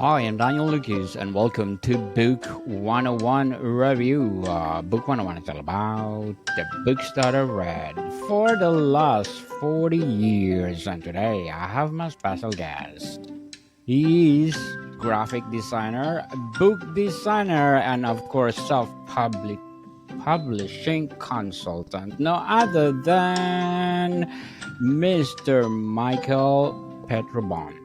Hi, I'm Daniel Lucas, and welcome to Book 101 Review. Book 101 is all about the books that I read for the last 40 years. And today I have my special guest. He is graphic designer, book designer, and of course, publishing consultant. No other than Mr. Michael Pietrobon.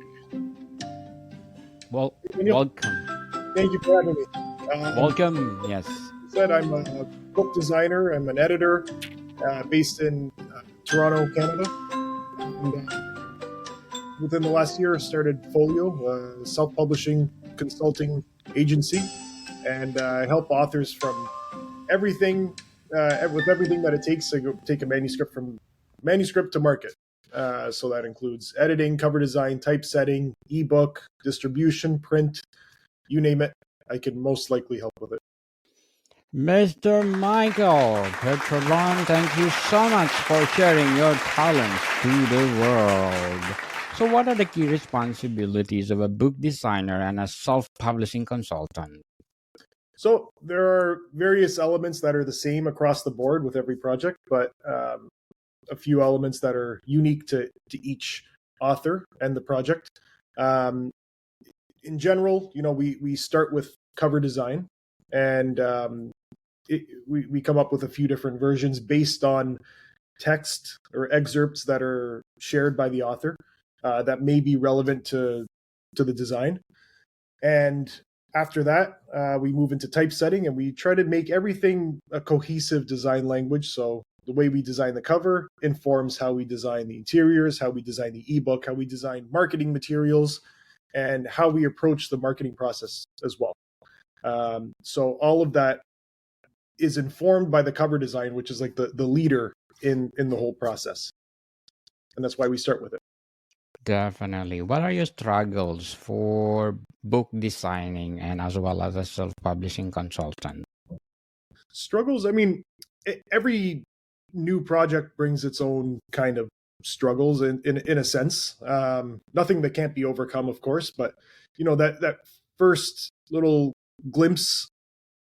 Well, Daniel, welcome. thank you for having me. Welcome. Yes. You said I'm a book designer. I'm an editor based in Toronto, Canada. And within the last year, I started Folio, a self-publishing consulting agency, and I help authors from everything with everything that it takes to take a manuscript from manuscript to market. So that includes editing, cover design, typesetting, ebook, distribution, print, you name it. I can most likely help with it. Mr. Michael Pietrobon, thank you so much for sharing your talents to the world. So, what are the key responsibilities of a book designer and a self publishing consultant? So there are various elements that are the same across the board with every project, but a few elements that are unique to each author and the project. Um, in general, we start with cover design, and we come up with a few different versions based on text or excerpts that are shared by the author that may be relevant to the design. And after that, we move into typesetting and we try to make everything a cohesive design language. So the way we design the cover informs how we design the interiors, how we design the ebook, how we design marketing materials, and how we approach the marketing process as well. So all of that is informed by the cover design, which is like the leader in the whole process. And that's why we start with it. Definitely. What are your struggles for book designing and as well as a self publishing consultant? Struggles, I mean, every new project brings its own kind of struggles in a sense. Nothing that can't be overcome, of course, but that first little glimpse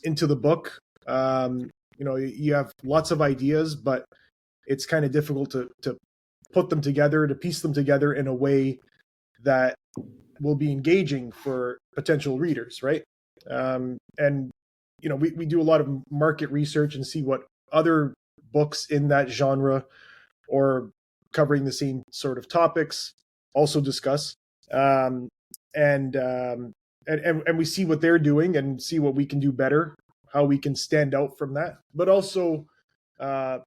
into the book, you have lots of ideas, but it's kind of difficult to put them together, to piece them together in a way that will be engaging for potential readers, right? And we do a lot of market research and see what other books in that genre or covering the same sort of topics also discuss, and, um, and we see what they're doing and see what we can do better, how we can stand out from that, but also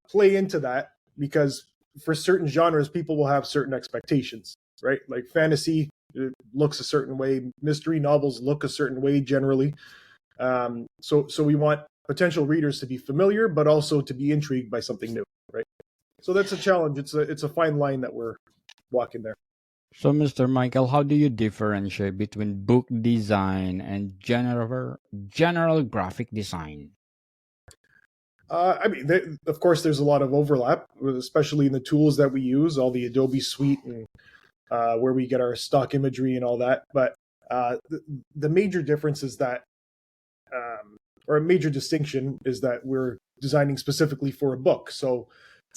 play into that, because for certain genres, people will have certain expectations, right? Like fantasy, it looks a certain way. Mystery novels look a certain way generally. So we want potential readers to be familiar, but also to be intrigued by something new, right? So that's a challenge. It's a fine line that we're walking there. So, Mr. Michael, how do you differentiate between book design and general graphic design? I mean, of course, there's a lot of overlap, especially in the tools that we use, all the Adobe suite and where we get our stock imagery and all that. But the major difference is that, or a major distinction is that we're designing specifically for a book. So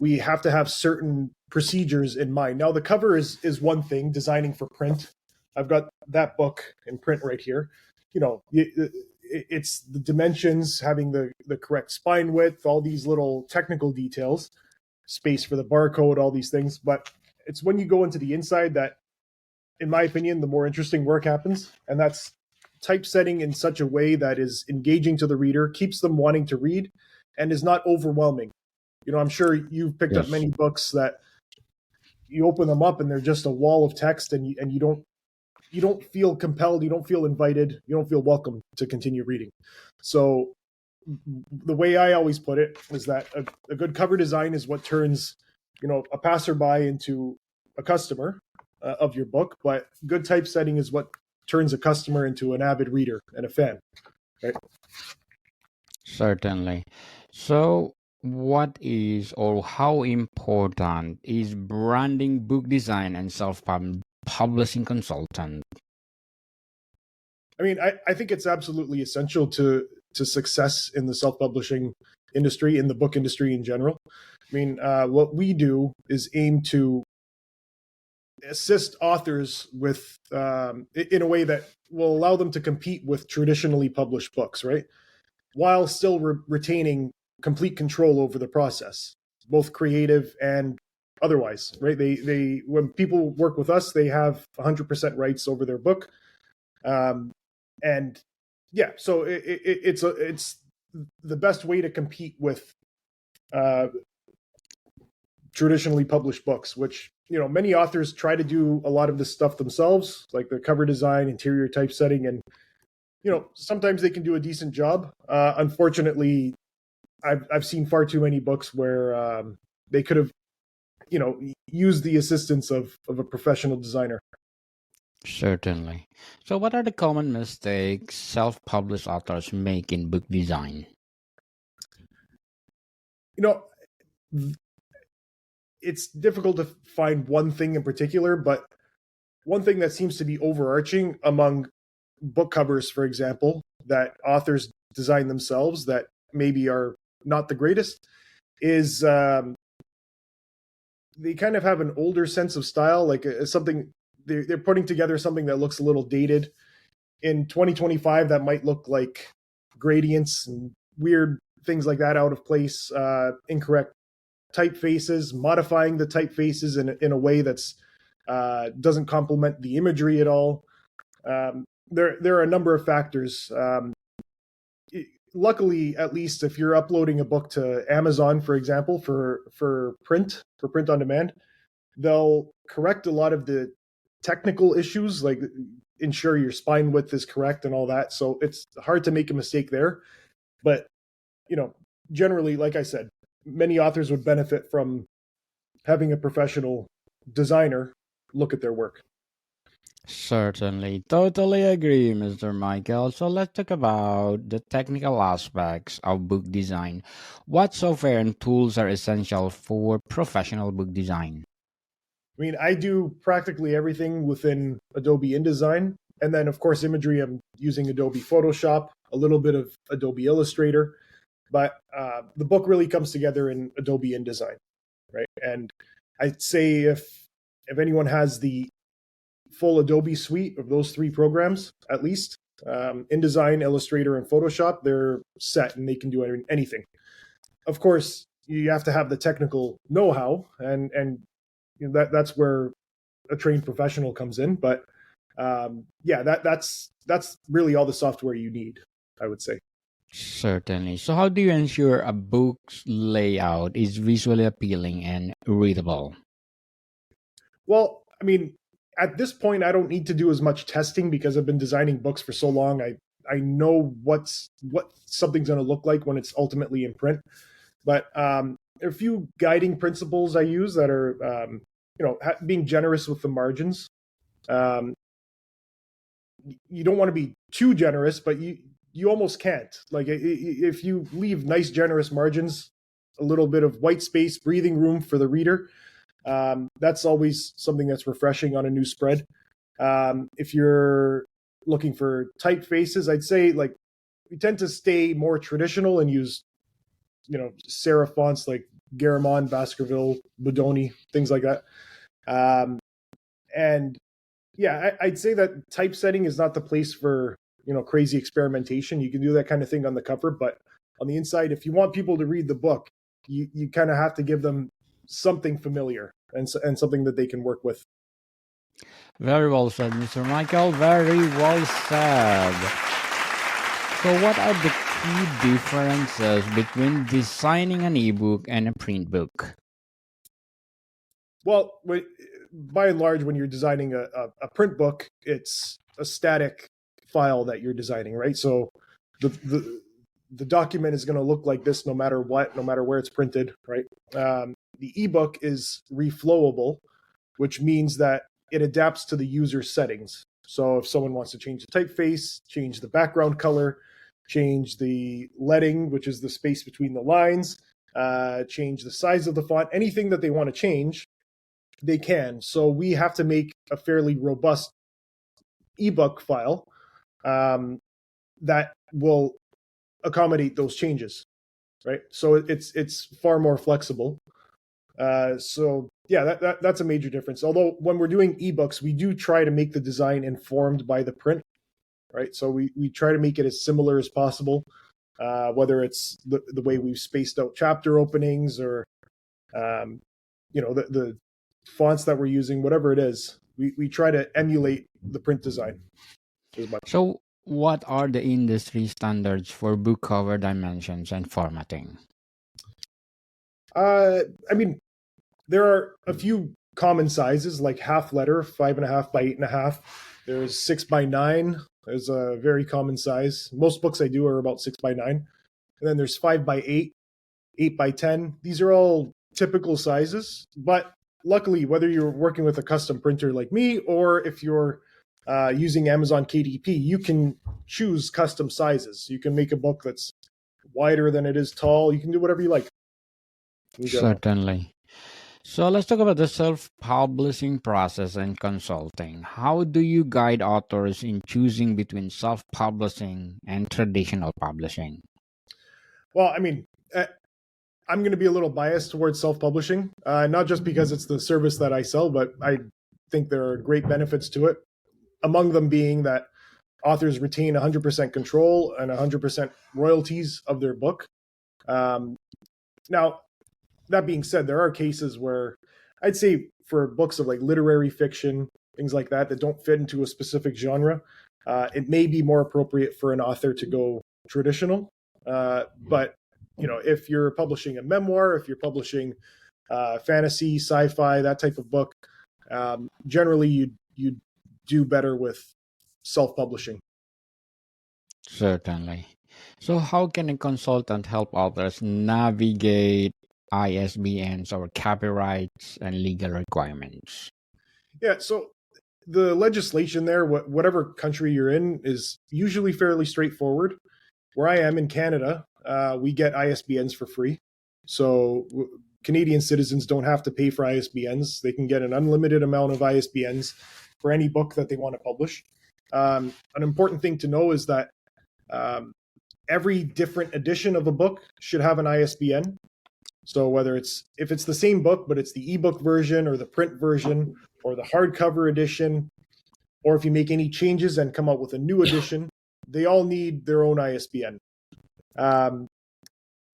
we have to have certain procedures in mind. Now, the cover is one thing, designing for print. I've got that book in print right here. It's the dimensions, having the correct spine width, all these little technical details, space for the barcode, all these things. But it's when you go into the inside that, in my opinion, the more interesting work happens. And that's typesetting in such a way that is engaging to the reader, keeps them wanting to read, and is not overwhelming. I'm sure you've picked up Yes. many books that you open them up and they're just a wall of text, and you don't feel compelled, you don't feel invited, you don't feel welcome to continue reading. So the way I always put it is that a good cover design is what turns a passerby into a customer of your book, but good typesetting is what turns a customer into an avid reader and a fan, right? Certainly. So, what is or how important is branding book design and self publishing consultant? I mean, I think it's absolutely essential to success in the self-publishing industry, in the book industry in general. I mean, what we do is aim to assist authors with in a way that will allow them to compete with traditionally published books, right? While still retaining complete control over the process, both creative and otherwise, right? They when people work with us, they have 100% rights over their book, and yeah, so it's the best way to compete with uh, traditionally published books, which many authors try to do a lot of this stuff themselves, like the cover design, interior typesetting, and sometimes they can do a decent job. Unfortunately, I've seen far too many books where they could have used the assistance of a professional designer. Certainly. So, what are the common mistakes self published authors make in book design? You know, it's difficult to find one thing in particular, but one thing that seems to be overarching among book covers, for example, that authors design themselves that maybe are not the greatest, is they kind of have an older sense of style, like something they're putting together something that looks a little dated. In 2025, that might look like gradients and weird things like that, out of place, incorrect typefaces, modifying the typefaces in a way that's doesn't complement the imagery at all. There are a number of factors. Luckily, at least if you're uploading a book to Amazon, for example, for print on demand, they'll correct a lot of the technical issues, like ensure your spine width is correct and all that. So it's hard to make a mistake there. But generally, like I said, many authors would benefit from having a professional designer look at their work. Certainly. Totally agree, Mr. Michael. So, let's talk about the technical aspects of book design. What software and tools are essential for professional book design? I mean, I do practically everything within Adobe InDesign. And then, of course, imagery, I'm using Adobe Photoshop, a little bit of Adobe Illustrator. But the book really comes together in Adobe InDesign, right? And I'd say if anyone has the full Adobe suite of those three programs, at least, InDesign, Illustrator, and Photoshop, they're set and they can do anything. Of course, you have to have the technical know-how, and that's where a trained professional comes in. But yeah, that's really all the software you need, I would say. Certainly. So, how do you ensure a book's layout is visually appealing and readable? Well, I mean, at this point, I don't need to do as much testing because I've been designing books for so long. I know what something's going to look like when it's ultimately in print. But a few guiding principles I use that are being generous with the margins. Um, you don't want to be too generous, but you almost can't. Like if you leave nice generous margins, a little bit of white space, breathing room for the reader, that's always something that's refreshing on a new spread. If you're looking for typefaces, I'd say like we tend to stay more traditional and use serif fonts like Garamond, Baskerville, Bodoni, things like that. Um, and yeah, I'd say that typesetting is not the place for crazy experimentation. You can do that kind of thing on the cover, but on the inside, if you want people to read the book, you kind of have to give them something familiar and something that they can work with. Very well said, Mr. Michael. Very well said. So, what are the key differences between designing an ebook and a print book? Well, by and large, when you're designing a print book, it's a static file that you're designing, right? So the document is going to look like this no matter what, no matter where it's printed, right? The ebook is reflowable, which means that it adapts to the user's settings. So if someone wants to change the typeface, change the background color, change the leading, which is the space between the lines, change the size of the font, anything that they want to change, they can. So we have to make a fairly robust ebook file that will accommodate those changes, right? So it's far more flexible. So yeah, that's a major difference. Although when we're doing ebooks, we do try to make the design informed by the print, right? So we try to make it as similar as possible, whether it's the way we've spaced out chapter openings or the fonts that we're using, whatever it is. We try to emulate the print design as much. So, what are the industry standards for book cover dimensions and formatting? I mean, there are a few common sizes like half letter, 5.5 by 8.5. There's 6 by 9 is a very common size. Most books I do are about 6 by 9. And then there's 5 by 8, 8 by 10. These are all typical sizes, but luckily, whether you're working with a custom printer like me or if you're using Amazon KDP, you can choose custom sizes. You can make a book that's wider than it is tall. You can do whatever you like in general. Certainly. So, let's talk about the self publishing process and consulting. How do you guide authors in choosing between self publishing and traditional publishing? Well, I mean, I'm going to be a little biased towards self-publishing, not just because it's the service that I sell, but I think there are great benefits to it. Among them being that authors retain 100% control and 100% royalties of their book. Now, that being said, there are cases where I'd say for books of like literary fiction, things like that don't fit into a specific genre, it may be more appropriate for an author to go traditional. But if you're publishing a memoir, if you're publishing fantasy, sci-fi, that type of book, generally you do better with self-publishing. Certainly. So, how can a consultant help authors navigate ISBNs or copyrights and legal requirements? Yeah, so the legislation there, whatever country you're in, is usually fairly straightforward. Where I am in Canada, we get ISBNs for free. So Canadian citizens don't have to pay for ISBNs. They can get an unlimited amount of ISBNs for any book that they want to publish. An important thing to know is that every different edition of a book should have an ISBN. So if it's the same book, but it's the ebook version or the print version or the hardcover edition, or if you make any changes and come out with a new edition, they all need their own ISBN.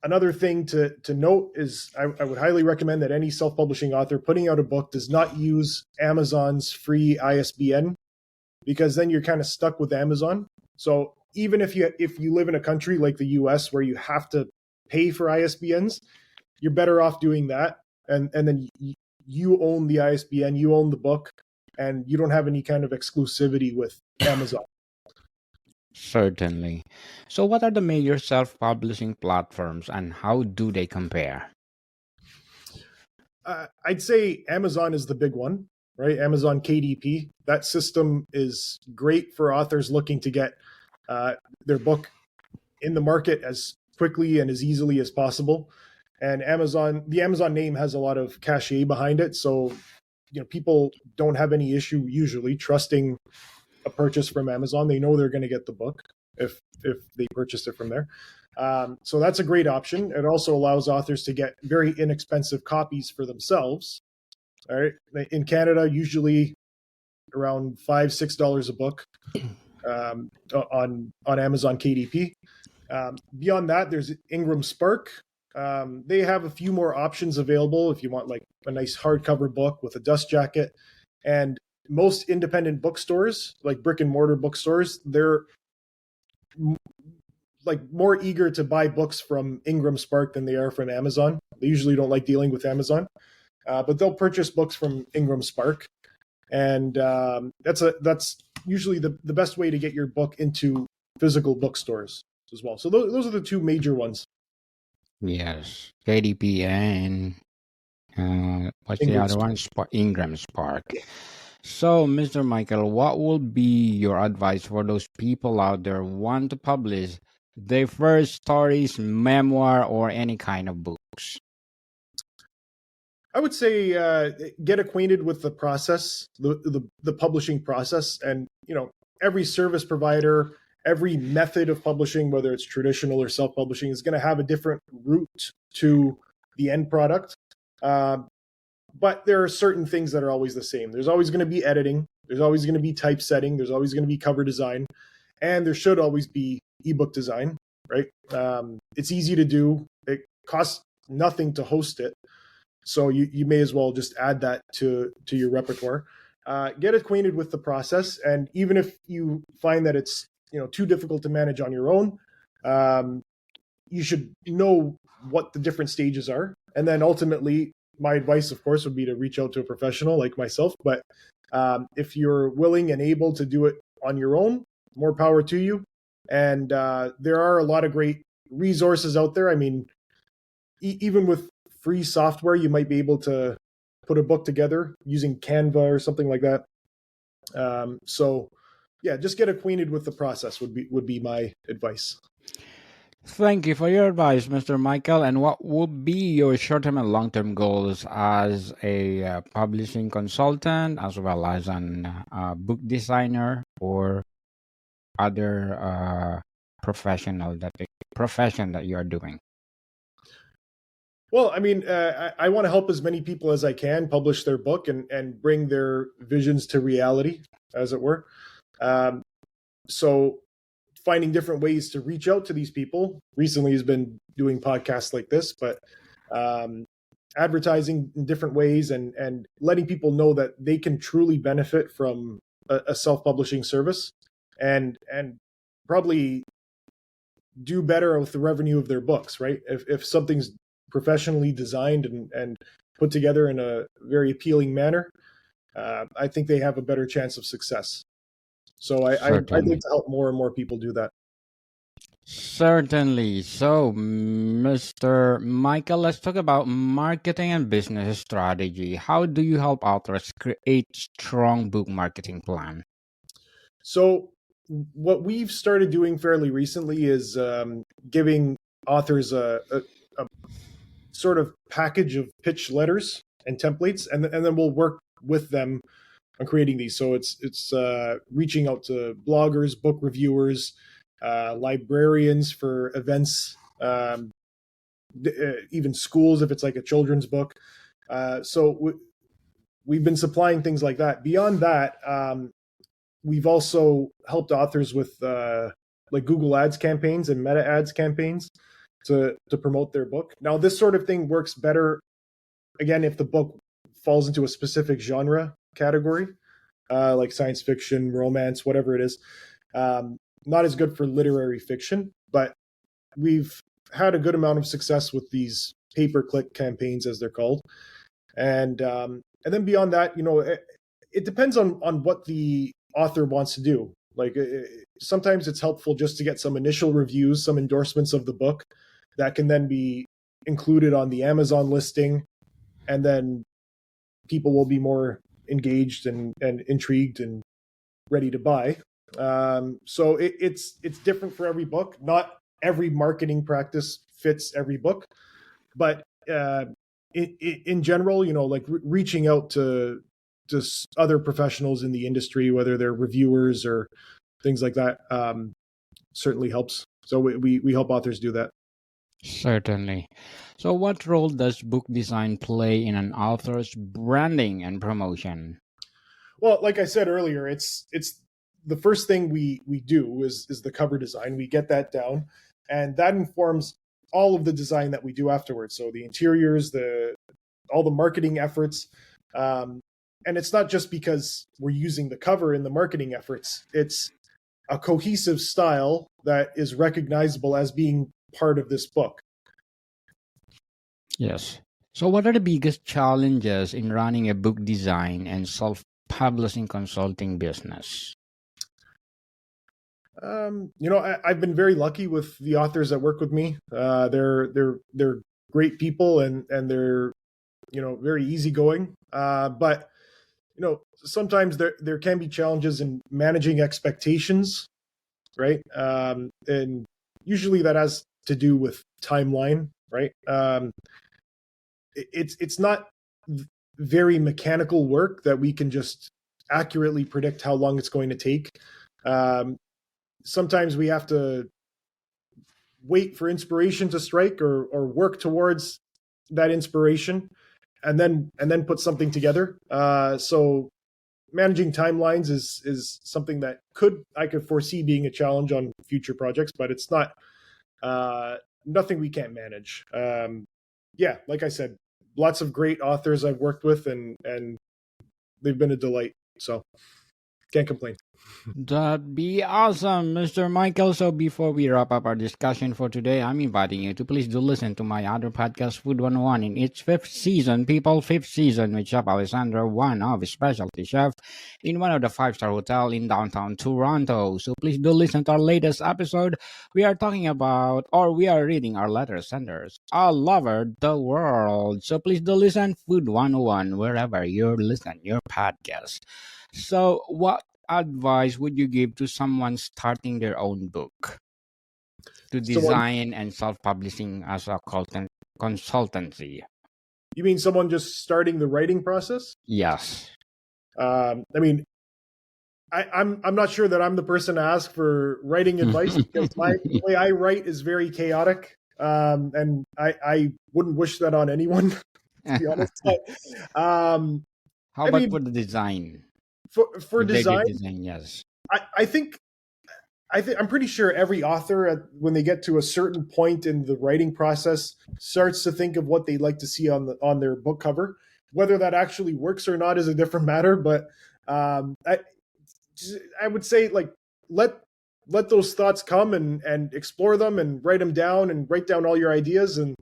Another thing to note is I would highly recommend that any self-publishing author putting out a book does not use Amazon's free ISBN, because then you're kind of stuck with Amazon. So even if you live in a country like the US where you have to pay for ISBNs, you're better off doing that. And then you own the ISBN, you own the book, and you don't have any kind of exclusivity with Amazon. Certainly. So, what are the major self publishing platforms and how do they compare? I'd say Amazon is the big one, right? Amazon KDP. That system is great for authors looking to get their book in the market as quickly and as easily as possible. And the Amazon name has a lot of cachet behind it, so people don't have any issue usually trusting a purchase from Amazon. They know they're going to get the book if they purchased it from there. So that's a great option. It also allows authors to get very inexpensive copies for themselves. All right, in Canada, usually around $5-6 a book on Amazon KDP. Beyond that, there's Ingram Spark. They have a few more options available if you want like a nice hardcover book with a dust jacket. And most independent bookstores, like brick and mortar bookstores, they're like more eager to buy books from Ingram Spark than they are from Amazon. They usually don't like dealing with Amazon, but they'll purchase books from Ingram Spark, and that's usually the best way to get your book into physical bookstores as well. So those are the two major ones. Yes, KDP and what's the Ingram other Spark. one? Ingram Spark. So, Mr. Michael, what would be your advice for those people out there who want to publish their first stories, memoir, or any kind of books? I would say get acquainted with the process, the publishing process, and every service provider, every method of publishing, whether it's traditional or self-publishing, is going to have a different route to the end product. But there are certain things that are always the same. There's always going to be editing. There's always going to be typesetting. There's always going to be cover design. And there should always be ebook design, right? It's easy to do. It costs nothing to host it. So you may as well just add that to your repertoire. Get acquainted with the process. And even if you find that it's too difficult to manage on your own, you should know what the different stages are. And then ultimately, my advice, of course, would be to reach out to a professional like myself. But if you're willing and able to do it on your own, more power to you. And there are a lot of great resources out there. I mean, even with free software, you might be able to put a book together using Canva or something like that. So yeah, just get acquainted with the process would be my advice. Thank you for your advice, Mr. Michael. And what would be your short-term and long-term goals as a publishing consultant, as well as an book designer, or other profession that you are doing? Well, I mean, I want to help as many people as I can publish their book and bring their visions to reality, as it were. So finding different ways to reach out to these people recently has been doing podcasts like this, but advertising in different ways and letting people know that they can truly benefit from a self-publishing service and probably do better with the revenue of their books, right? If something's professionally designed and put together in a very appealing manner, I think they have a better chance of success. So I'd like Certainly. to help more and more people do that. Certainly. So, Mr. Michael, let's talk about marketing and business strategy. How do you help authors create strong book marketing plan? So what we've started doing fairly recently is giving authors a sort of package of pitch letters and templates, and then we'll work with them on creating these. So it's reaching out to bloggers, book reviewers, librarians for events, even schools if it's like a children's book. So we've been supplying things like that. Beyond that, we've also helped authors with like Google Ads campaigns and Meta Ads campaigns to promote their book. Now, this sort of thing works better again if the book falls into a specific genre category, like science fiction, romance, whatever it is. Not as good for literary fiction, but we've had a good amount of success with these pay-per-click campaigns, as they're called. And then beyond that, it depends on what the author wants to do. Like sometimes it's helpful just to get some initial reviews, some endorsements of the book that can then be included on the Amazon listing, and then people will be more engaged and intrigued and ready to buy. So it's different for every book. Not every marketing practice fits every book, but in general, like reaching out to other professionals in the industry, whether they're reviewers or things like that, certainly helps. So we help authors do that. Certainly. So, what role does book design play in an author's branding and promotion? Well, like I said earlier, it's the first thing we do is the cover design. We get that down, and that informs all of the design that we do afterwards. So the interiors, all the marketing efforts, and it's not just because we're using the cover in the marketing efforts. It's a cohesive style that is recognizable as being part of this book. Yes. So, what are the biggest challenges in running a book design and self publishing consulting business? I've been very lucky with the authors that work with me. They're great people and they're very easygoing. But sometimes there can be challenges in managing expectations, right? And usually that has to do with timeline, right? It's not very mechanical work that we can just accurately predict how long it's going to take. Sometimes we have to wait for inspiration to strike or work towards that inspiration and then put something together. So managing timelines is something that I could foresee being a challenge on future projects, but it's not nothing we can't manage. Yeah, like I said, lots of great authors I've worked with, and they've been a delight. So can't complain. That'd be awesome, Mr. Michael. So before we wrap up our discussion for today, I'm inviting you to please do listen to my other podcast, Food 101, in its fifth season, People, fifth season, with Chef Alessandro, one of his specialty chef, in one of the five-star hotel in downtown Toronto. So please do listen to our latest episode. We are talking about, or we are reading our letter senders all over the world. So please do listen, Food 101, wherever you're listening your podcast. So what advice would you give to someone starting their own book to Someone, design and self-publishing as a consultancy? you mean someone just starting the writing process? Yes. I mean, I'm not sure that I'm the person to ask for writing advice because the way I write is very chaotic, and I wouldn't wish that on anyone, to be honest. But How I about mean, for the design? for If they did design, design, yes. I think I'm pretty sure every author, when they get to a certain point in the writing process, starts to think of what they'd like to see on their book cover. Whether that actually works or not is a different matter. But I would say, like, let those thoughts come and explore them and write them down and write down all your ideas. And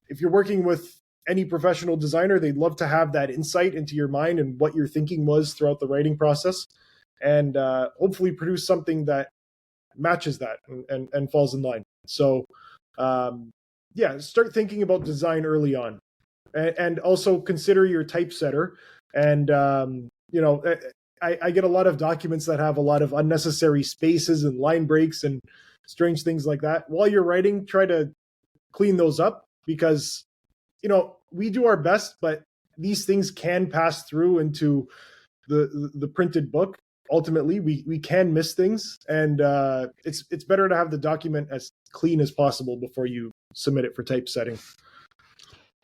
if you're working with any professional designer, they'd love to have that insight into your mind and what your thinking was throughout the writing process, and hopefully produce something that matches that and falls in line. So yeah, start thinking about design early on, and also consider your typesetter. And I get a lot of documents that have a lot of unnecessary spaces and line breaks and strange things like that. While you're writing, try to clean those up, because we do our best, but these things can pass through into the printed book. Ultimately, we can miss things, and it's better to have the document as clean as possible before you submit it for typesetting.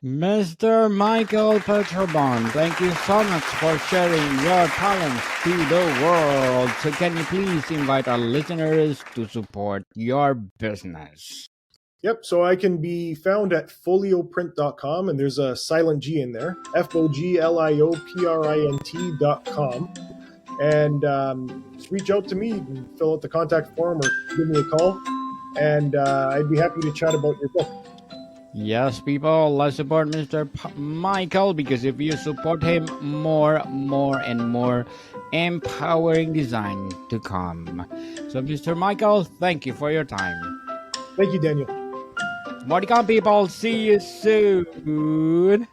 Mr. Michael Pietrobon, thank you so much for sharing your talents to the world. So can you please invite our listeners to support your business? Yep, so I can be found at folioprint.com, and there's a silent G in there, FOGLIOPRINT.com. And just reach out to me, and fill out the contact form, or give me a call, and I'd be happy to chat about your book. Yes, people, let's support Mr. Michael, because if you support him, more and more empowering design to come. So, Mr. Michael, thank you for your time. Thank you, Daniel. More to come, people. See you soon.